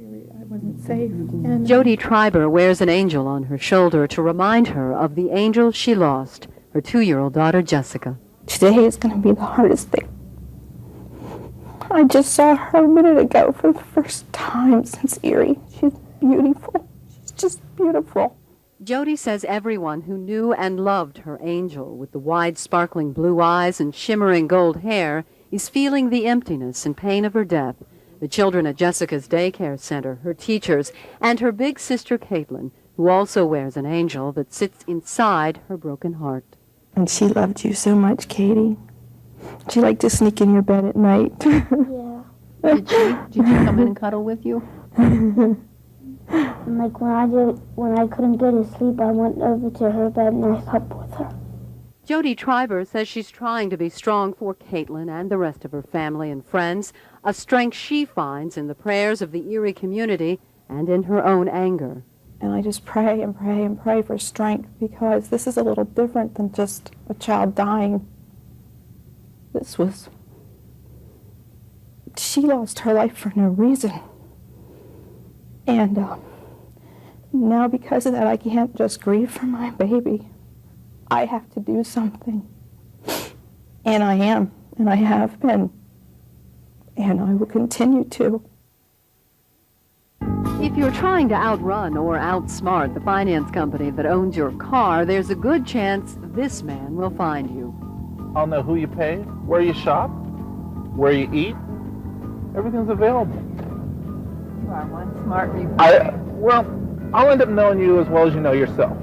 I wasn't safe. And Jody Treiber wears an angel on her shoulder to remind her of the angel she lost, her 2-year-old daughter, Jessica. today is going to be the hardest thing. I just saw her a minute ago for the first time since Erie. She's beautiful. She's just beautiful. Jody says everyone who knew and loved her angel with the wide, sparkling blue eyes and shimmering gold hair is feeling the emptiness and pain of her death. The children at Jessica's daycare center, her teachers, and her big sister, Caitlin, who also wears an angel that sits inside her broken heart. And she loved you so much, Katie. She liked to sneak in your bed at night. Yeah. Did she come in and cuddle with you? And like when I couldn't get to sleep, I went over to her bed and I slept with her. Jody Treiber says she's trying to be strong for Caitlin and the rest of her family and friends, a strength she finds in the prayers of the Erie community and in her own anger. And I just pray and pray and pray for strength, because this is a little different than just a child dying. She lost her life for no reason. And now because of that, I can't just grieve for my baby. I have to do something. And I am, and I have been, and I will continue to. If you're trying to outrun or outsmart the finance company that owns your car, there's a good chance this man will find you. I'll know who you pay, where you shop, where you eat. Everything's available. You are one smart reporter. I'll end up knowing you as well as you know yourself.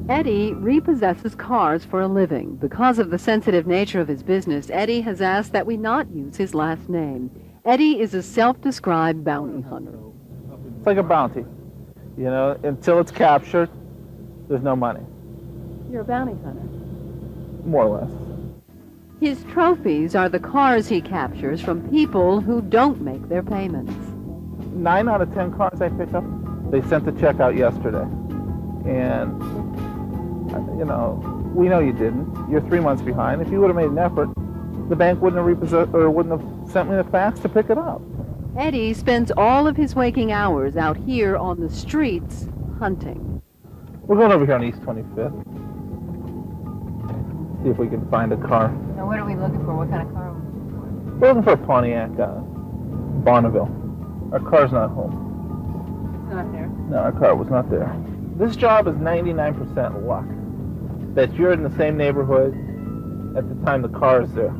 Eddie repossesses cars for a living. Because of the sensitive nature of his business, Eddie has asked that we not use his last name. Eddie is a self-described bounty hunter. It's like a bounty. You know, until it's captured, there's no money. You're a bounty hunter. More or less. His trophies are the cars he captures from people who don't make their payments. 9 out of 10 cars I pick up, they sent the check out yesterday. And, you know, we know you didn't. You're 3 months behind. If you would have made an effort, the bank wouldn't have repossessed or wouldn't have sent me the fax to pick it up. Eddie spends all of his waking hours out here on the streets hunting. We're going over here on East 25th. See if we can find a car. Now, what are we looking for? What kind of car are we looking for? We're looking for a Pontiac, Bonneville. Our car's not home. Not there. No, our car was not there. This job is 99% luck that you're in the same neighborhood at the time the car is there.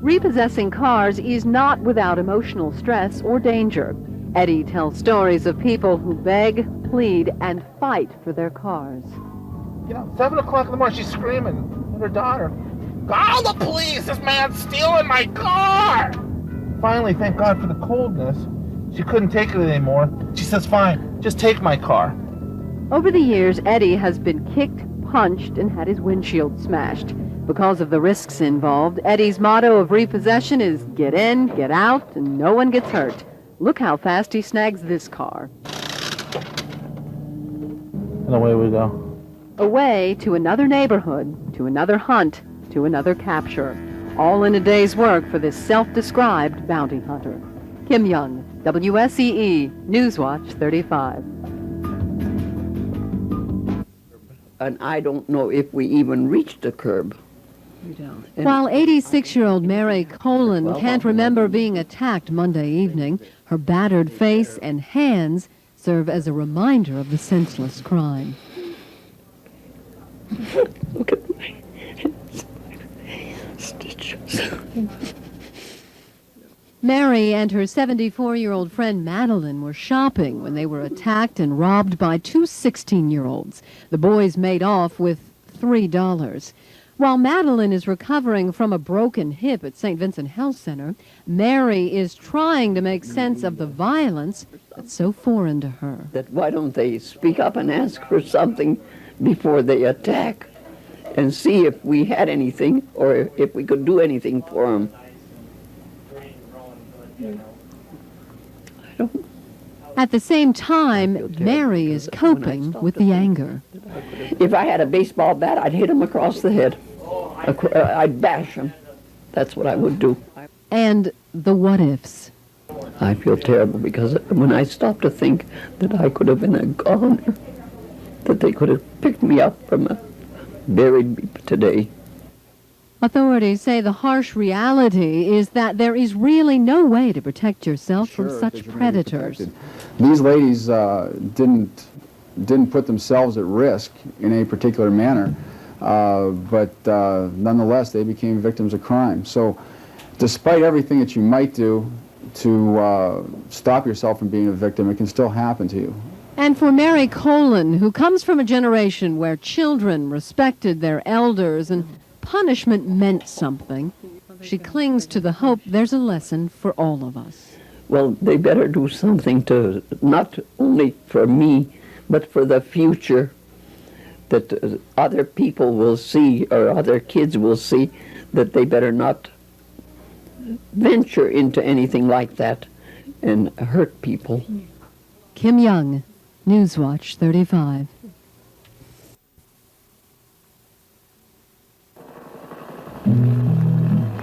Repossessing cars is not without emotional stress or danger. Eddie tells stories of people who beg, plead, and fight for their cars. You know, 7 o'clock in the morning, she's screaming at her daughter, "Call the police! This man's stealing my car!" Finally, thank God for the coldness, she couldn't take it anymore. She says, "Fine, just take my car." Over the years, Eddie has been kicked, punched, and had his windshield smashed. Because of the risks involved, Eddie's motto of repossession is get in, get out, and no one gets hurt. Look how fast he snags this car. And away we go. Away to another neighborhood, to another hunt, to another capture. All in a day's work for this self-described bounty hunter. Kim Young, WSEE, Newswatch 35. And I don't know if we even reached the curb. While 86-year-old Mary Colin can't remember being attacked Monday evening, her battered face and hands serve as a reminder of the senseless crime. Look at my stitches. Mary and her 74-year-old friend Madeline were shopping when they were attacked and robbed by 2 16-year-olds. The boys made off with $3. While Madeline is recovering from a broken hip at St. Vincent Health Center, Mary is trying to make sense of the violence that's so foreign to her. That why don't they speak up and ask for something before they attack and see if we had anything or if we could do anything for them. I don't. At the same time, Mary is coping with the anger. If I had a baseball bat, I'd hit him across the head. I'd bash him. That's what I would do. And the what-ifs. I feel terrible because when I stop to think that I could have been a goner, that they could have picked me up from buried me today. Authorities say the harsh reality is that there is really no way to protect yourself from such predators. These ladies didn't put themselves at risk in any particular manner, but nonetheless they became victims of crime. So despite everything that you might do to stop yourself from being a victim, it can still happen to you. And for Mary Colin, who comes from a generation where children respected their elders and punishment meant something, she clings to the hope there's a lesson for all of us. Well, they better do something to, not only for me, but for the future, that other people will see, or other kids will see, that they better not venture into anything like that and hurt people. Kim Young, Newswatch 35.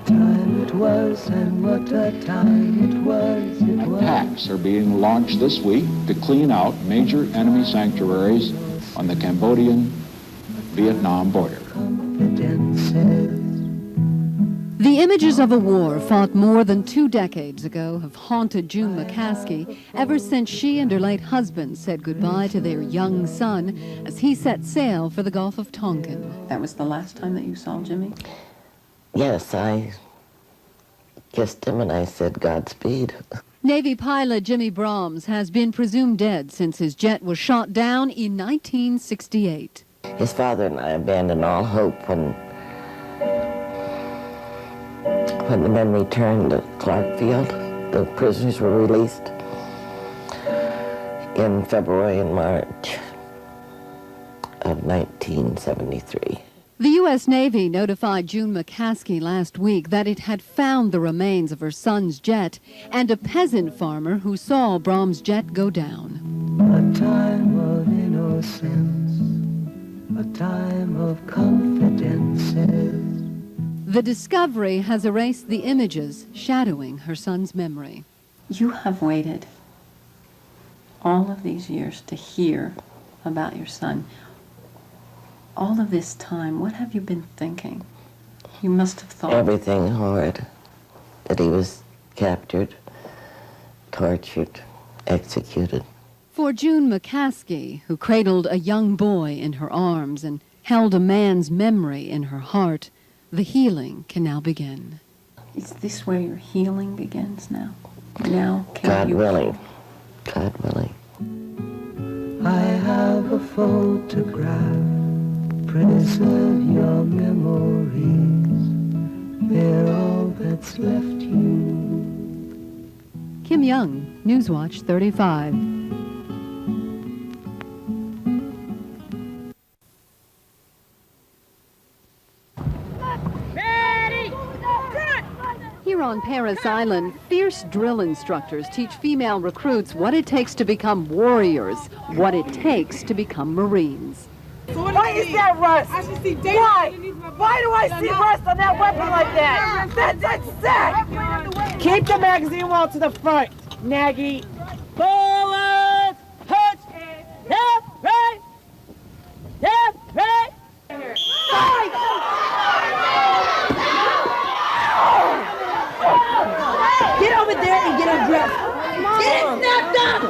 Time it was, and what a time it was, Attacks are being launched this week to clean out major enemy sanctuaries on the Cambodian-Vietnam border. The images of a war fought more than 2 decades ago have haunted June McCaskey ever since she and her late husband said goodbye to their young son as he set sail for the Gulf of Tonkin. That was the last time that you saw Jimmy? Yes, I kissed him and I said Godspeed. Navy pilot Jimmy Brahms has been presumed dead since his jet was shot down in 1968. His father and I abandoned all hope when the men returned to Clark Field. The prisoners were released in February and March of 1973. The U.S. Navy notified June McCaskey last week that it had found the remains of her son's jet and a peasant farmer who saw Brahms' jet go down. A time of innocence, a time of confidences. The discovery has erased the images shadowing her son's memory. You have waited all of these years to hear about your son. All of this time, what have you been thinking? You must have thought... Everything horrid. That he was captured, tortured, executed. For June McCaskey, who cradled a young boy in her arms and held a man's memory in her heart, the healing can now begin. Is this where your healing begins now? Now can God you... willing. God willing. I have a photograph. Preserve your memories. They're all that's left you. Kim Young, Newswatch 35. Here on Paris Island, fierce drill instructors teach female recruits what it takes to become warriors, what it takes to become Marines. Why is that rust? Why? Why do I see rust on that weapon like that? That's sick! Keep the magazine well to the front, Nagy. Bullets! Punch! Left, right! Left, right! Fight! Get over there and get undressed. Get it snapped up!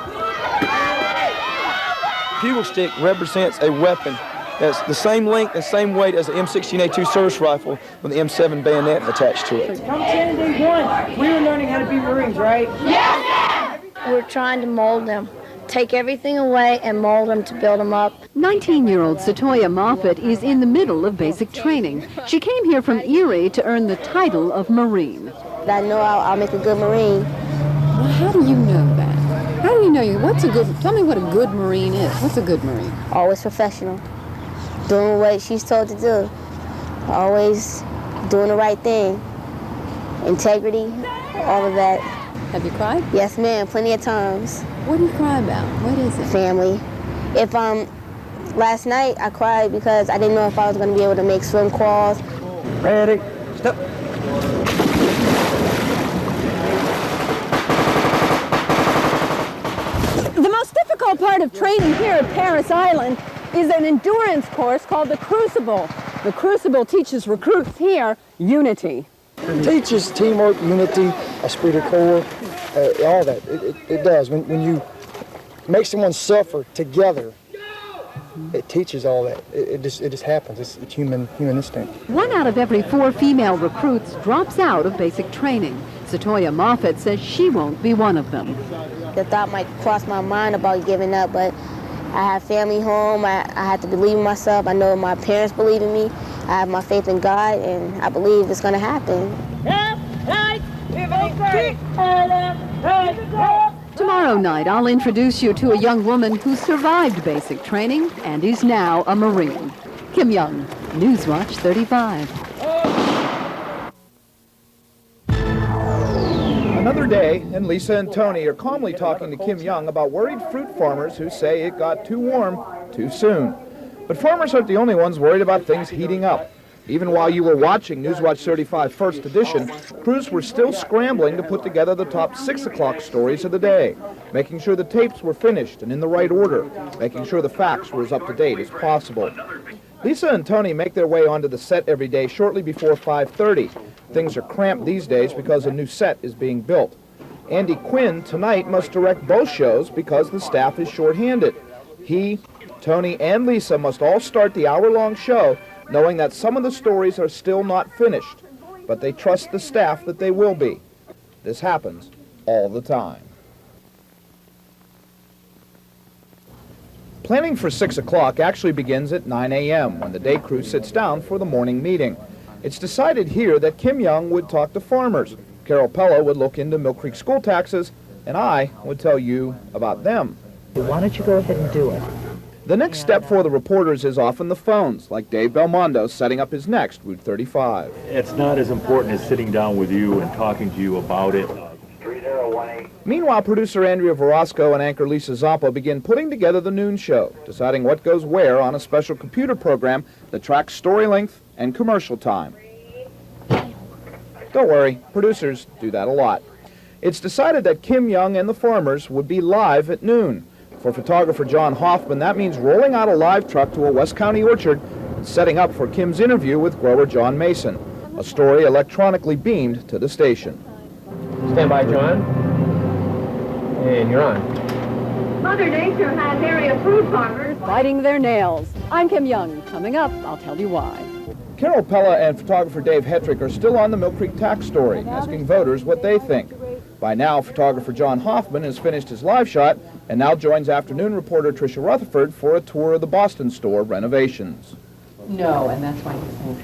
Bugle stick represents a weapon that's the same length and same weight as the M16A2 service rifle with the M7 bayonet attached to it. Come Day 1, we were learning how to be Marines, right? Yes! We're trying to mold them. Take everything away and mold them to build them up. 19-year-old Satoya Moffat is in the middle of basic training. She came here from Erie to earn the title of Marine. I know I'll make a good Marine. Well, how do you know that? How do you know tell me what a good Marine is. What's a good Marine? Always professional. Doing what she's told to do. Always doing the right thing. Integrity, all of that. Have you cried? Yes, ma'am, plenty of times. What do you cry about? What is it? Family. Last night I cried because I didn't know if I was going to be able to make swim quals. Ready, stop. Also part of training here at Paris Island is an endurance course called the Crucible. The Crucible teaches recruits here unity. It teaches teamwork, unity, esprit de corps, all that. It does. When you make someone suffer together, it teaches all that. It just happens. It's human instinct. 1 out of every 4 female recruits drops out of basic training. Satoya Moffett says she won't be one of them. The thought might cross my mind about giving up, but I have family home. I have to believe in myself. I know my parents believe in me. I have my faith in God, and I believe it's going to happen. Tomorrow night, I'll introduce you to a young woman who survived basic training and is now a Marine. Kim Young, Newswatch 35. Another day, and Lisa and Tony are calmly talking to Kim Young about worried fruit farmers who say it got too warm too soon. But farmers aren't the only ones worried about things heating up. Even while you were watching Newswatch 35 First Edition, crews were still scrambling to put together the top 6 o'clock stories of the day, making sure the tapes were finished and in the right order, making sure the facts were as up-to-date as possible. Lisa and Tony make their way onto the set every day shortly before 5:30. Things are cramped these days because a new set is being built. Andy Quinn tonight must direct both shows because the staff is short-handed. He, Tony, and Lisa must all start the hour-long show knowing that some of the stories are still not finished, but they trust the staff that they will be. This happens all the time. Planning for 6 o'clock actually begins at 9 a.m. when the day crew sits down for the morning meeting. It's decided here that Kim Young would talk to farmers, Carol Pella would look into Mill Creek school taxes, and I would tell you about them. Why don't you go ahead and do it? The next step for the reporters is often the phones, like Dave Belmondo setting up his next Route 35. It's not as important as sitting down with you and talking to you about it. Meanwhile, producer Andrea Verosco and anchor Lisa Zampa begin putting together the noon show, deciding what goes where on a special computer program that tracks story length and commercial time. Don't worry, producers do that a lot. It's decided that Kim Young and the farmers would be live at noon. For photographer John Hoffman, that means rolling out a live truck to a West County orchard and setting up for Kim's interview with grower John Mason, a story electronically beamed to the station. Stand by, John. And you're on. Mother Nature has area fruit farmers biting their nails. I'm Kim Young. Coming up, I'll tell you why. Carol Pella and photographer Dave Hetrick are still on the Mill Creek tax story, asking voters what they think. By now, photographer John Hoffman has finished his live shot and now joins afternoon reporter Tricia Rutherford for a tour of the Boston store renovations. No, and that's why he's saying.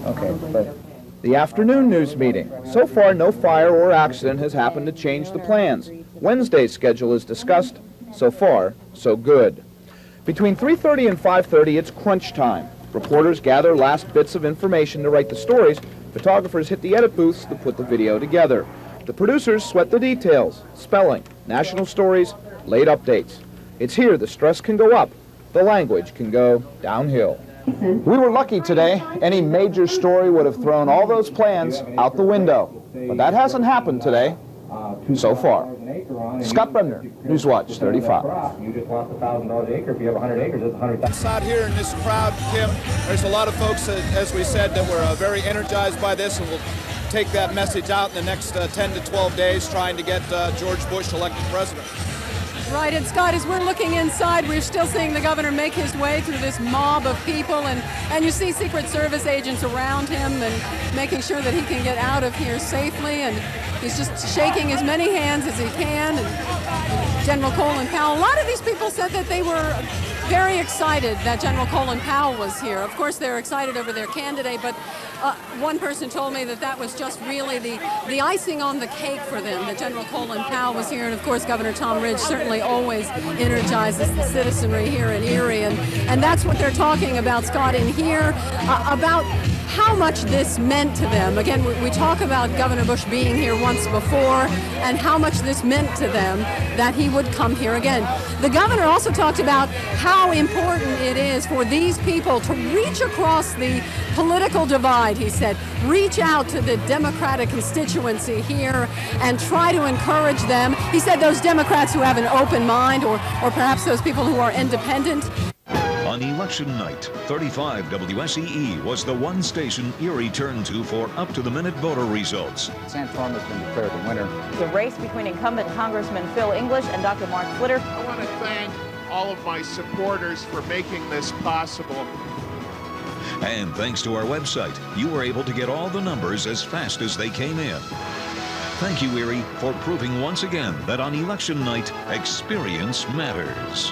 Okay, but the afternoon news meeting. So far, no fire or accident has happened to change the plans. Wednesday's schedule is discussed. So far, so good. Between 3:30 and 5:30, it's crunch time. Reporters gather last bits of information to write the stories. Photographers hit the edit booths to put the video together. The producers sweat the details, spelling, national stories, late updates. It's here the stress can go up, the language can go downhill. We were lucky today. Any major story would have thrown all those plans out the window. But that hasn't happened today, so far. Scott Bremner, Newswatch 35. You just lost $1,000 an acre. If you have 100 acres, that's 100,000. Out here in this crowd, Kim, there's a lot of folks, as we said, that were very energized by this and will take that message out in the next 10 to 12 days trying to get George Bush elected president. Right, and Scott, as we're looking inside, we're still seeing the governor make his way through this mob of people, and you see Secret Service agents around him and making sure that he can get out of here safely, and he's just shaking as many hands as he can, and General Colin Powell. A lot of these people said that they were very excited that General Colin Powell was here. Of course, they're excited over their candidate, but one person told me that that was just really the icing on the cake for them, that General Colin Powell was here. And of course, Governor Tom Ridge certainly always energizes the citizenry here in Erie. And that's what they're talking about, Scott, in here, about how much this meant to them. Again, we talk about Governor Bush being here once before and how much this meant to them that he would come here again. The governor also talked about how important it is for these people to reach across the political divide, he said. Reach out to the Democratic constituency here and try to encourage them. He said those Democrats who have an open mind, or perhaps those people who are independent. On election night, 35 WSEE was the one station Erie turned to for up-to-the-minute voter results. Santorum has been declared the winner. The race between incumbent Congressman Phil English and Dr. Mark Flitter. I want to thank all of my supporters for making this possible. And thanks to our website, you were able to get all the numbers as fast as they came in. Thank you, Erie, for proving once again that on election night, experience matters.